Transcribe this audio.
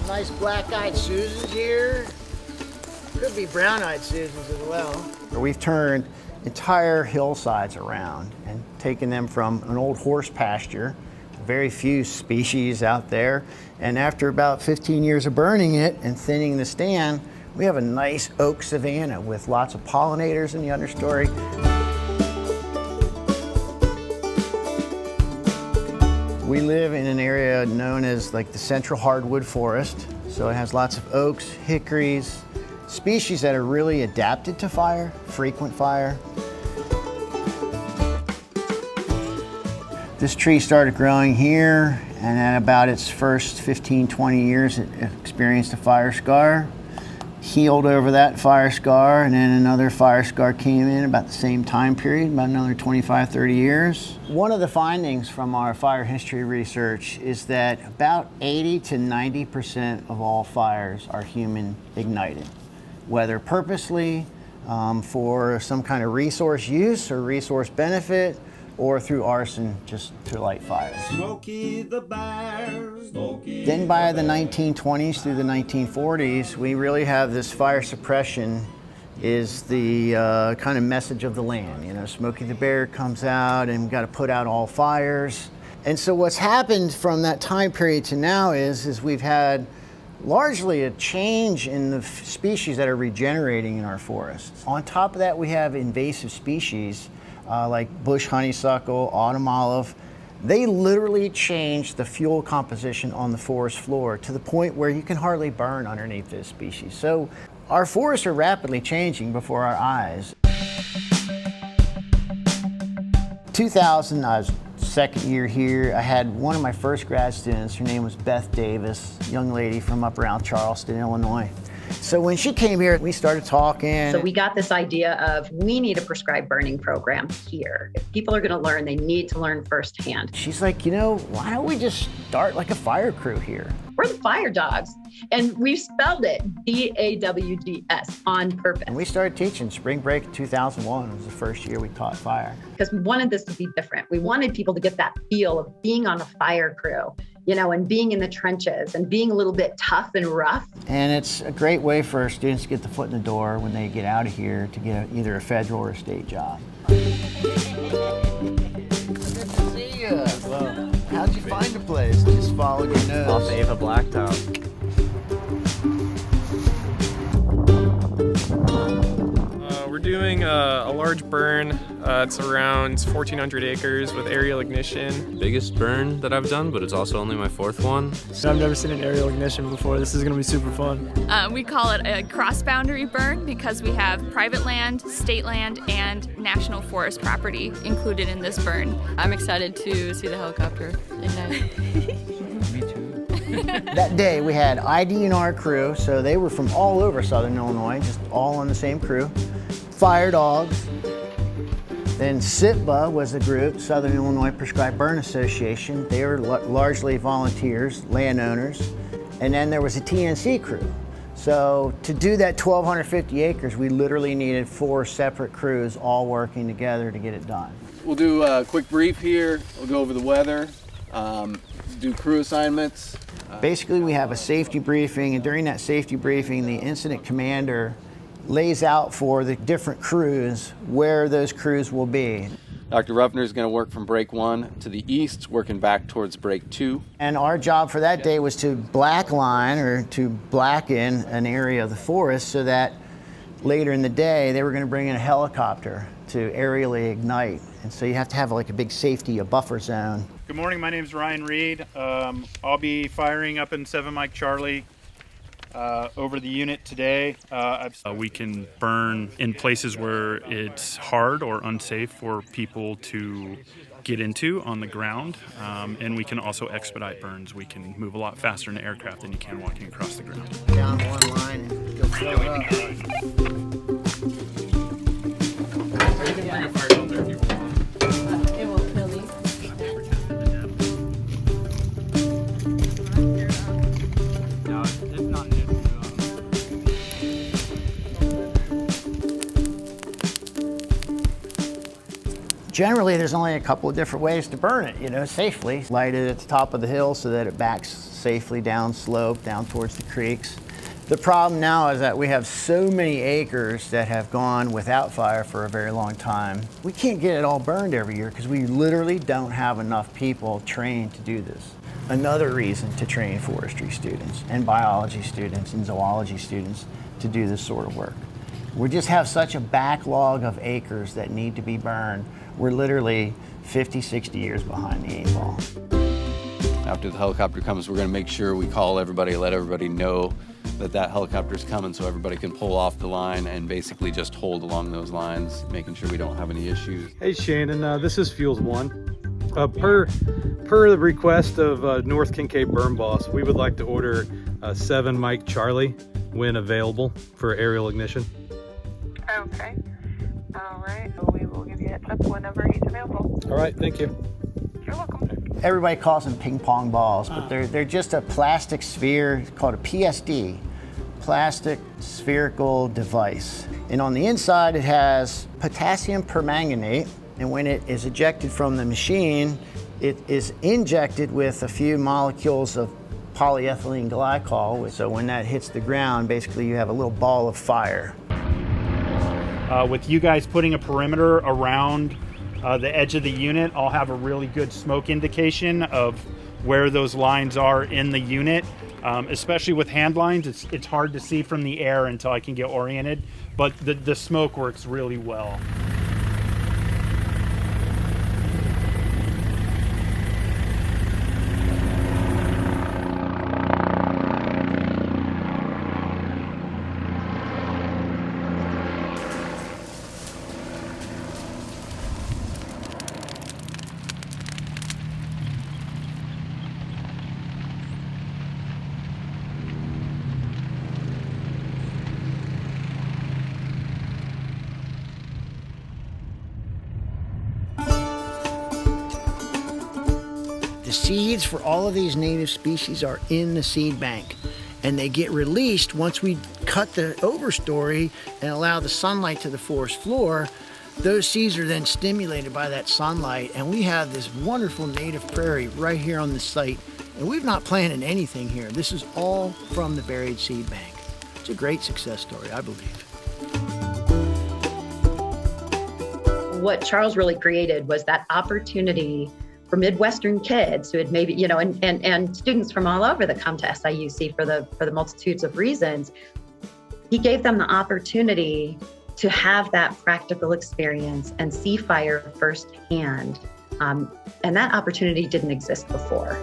Some nice black-eyed Susans here. Could be brown-eyed Susans as well. We've turned entire hillsides around and taken them from an old horse pasture, very few species out there, and after about 15 years of burning it and thinning the stand, we have a nice oak savanna with lots of pollinators in the understory. We live in an area known as like the Central Hardwood Forest. So it has lots of oaks, hickories, species that are really adapted to fire, frequent fire. This tree started growing here, and at about its first 15, 20 years, it experienced a fire scar. Healed over that fire scar, and then another fire scar came in about the same time period, about another 25, 30 years. One of the findings from our fire history research is that about 80 to 90% of all fires are human ignited, whether purposely for some kind of resource use or resource benefit, or through arson just to light fires. Smokey the Bear, Smokey Then by the 1920s through the 1940s, we really have this fire suppression is the kind of message of the land. You know, Smokey the Bear comes out and we've got to put out all fires. And so what's happened from that time period to now is we've had largely a change in the species that are regenerating in our forests. On top of that, we have invasive species like bush honeysuckle, autumn olive. They literally change the fuel composition on the forest floor to the point where you can hardly burn underneath this species. So our forests are rapidly changing before our eyes. 2000, I was second year here. I had one of my first grad students, her name was Beth Davis, young lady from up around Charleston, Illinois. So when she came here, we started talking. So we got this idea of we need a prescribed burning program here. If people are going to learn, they need to learn firsthand. She's like, you know, why don't we just start like a fire crew here? We're the FireDawgs, and we spelled it DAWGS on purpose. And we started teaching spring break 2001. It was the first year we taught fire. Because we wanted this to be different. We wanted people to get that feel of being on a fire crew, you know, and being in the trenches and being a little bit tough and rough. And it's a great way for our students to get the foot in the door when they get out of here to get either a federal or a state job. Good to see you. Well, how'd you find the place? Just followed your nose. Off the Ava Blacktop. We're doing a large burn. It's around 1,400 acres with aerial ignition. Biggest burn that I've done, but it's also only my fourth one. So I've never seen an aerial ignition before. This is going to be super fun. We call it a cross-boundary burn because we have private land, state land, and national forest property included in this burn. I'm excited to see the helicopter ignite. Me too. That day we had ID&R crew, so they were from all over Southern Illinois, just all on the same crew. FireDawgs. Then SITBA was the group, Southern Illinois Prescribed Burn Association. They were largely volunteers, landowners. And then there was a TNC crew. So to do that 1,250 acres, we literally needed 4 separate crews all working together to get it done. We'll do a quick brief here. We'll go over the weather, do crew assignments. Basically, we have a safety briefing, and during that safety briefing, the incident commander lays out for the different crews where those crews will be. Dr. Ruffner is going to work from break 1 to the east, working back towards break 2. And our job for that day was to blackline or to blacken an area of the forest so that later in the day they were going to bring in a helicopter to aerially ignite. And so you have to have like a big safety, a buffer zone. Good morning, my name is Ryan Reed. I'll be firing up in 7 Mike Charlie over the unit today. We can burn in places where it's hard or unsafe for people to get into on the ground, and we can also expedite burns. We can move a lot faster in an aircraft than you can walking across the ground. Down one line and go fill it up. You can bring a fire down there if you want. It will kill me. No, it's not new. Generally, there's only a couple of different ways to burn it, safely. Light it at the top of the hill so that it backs safely down slope, down towards the creeks. The problem now is that we have so many acres that have gone without fire for a very long time. We can't get it all burned every year because we literally don't have enough people trained to do this. Another reason to train forestry students and biology students and zoology students to do this sort of work. We just have such a backlog of acres that need to be burned. We're literally 50, 60 years behind the 8 ball. After the helicopter comes, we're going to make sure we call everybody, let everybody know that helicopter's coming so everybody can pull off the line and basically just hold along those lines, making sure we don't have any issues. Hey Shannon, this is Fuels One. Per the request of North Kincaid Burn Boss, we would like to order 7 Mike Charlie when available for aerial ignition. Okay. All right. We will give you a heads up whenever he's available. All right. Thank you. You're welcome. Everybody calls them ping pong balls, but they're just a plastic sphere called a PSD, plastic spherical device. And on the inside, it has potassium permanganate. And when it is ejected from the machine, it is injected with a few molecules of polyethylene glycol. So when that hits the ground, basically you have a little ball of fire. With you guys putting a perimeter around the edge of the unit, I'll have a really good smoke indication of where those lines are in the unit. Especially with hand lines, it's hard to see from the air until I can get oriented, but the smoke works really well. The seeds for all of these native species are in the seed bank, and they get released once we cut the overstory and allow the sunlight to the forest floor. Those seeds are then stimulated by that sunlight, and we have this wonderful native prairie right here on the site, and we've not planted anything here. This is all from the buried seed bank. It's a great success story, I believe. What Charles really created was that opportunity for Midwestern kids who had maybe, and students from all over that come to SIUC for the multitudes of reasons. He gave them the opportunity to have that practical experience and see fire firsthand. And that opportunity didn't exist before.